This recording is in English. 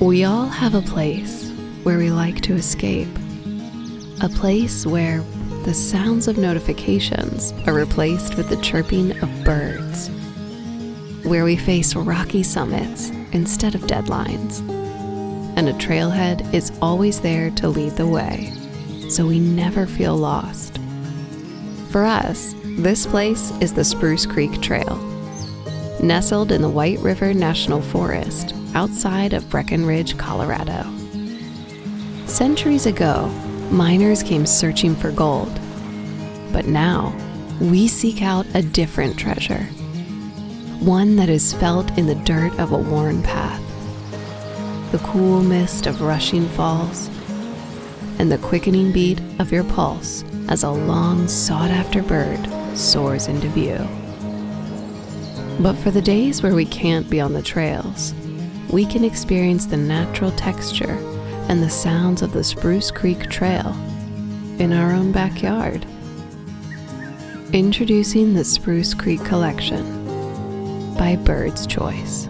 We all have a place where we like to escape. A place where the sounds of notifications are replaced with the chirping of birds. Where we face rocky summits instead of deadlines. And a trailhead is always there to lead the way, so we never feel lost. For us, this place is the Spruce Creek Trail. Nestled in the White River National Forest outside of Breckenridge, Colorado. Centuries ago, miners came searching for gold. But now, we seek out a different treasure. One that is felt in the dirt of a worn path. The cool mist of rushing falls, and the quickening beat of your pulse as a long sought-after bird soars into view. But for the days where we can't be on the trails, we can experience the natural texture and the sounds of the Spruce Creek Trail in our own backyard. Introducing the Spruce Creek Collection by Bird's Choice.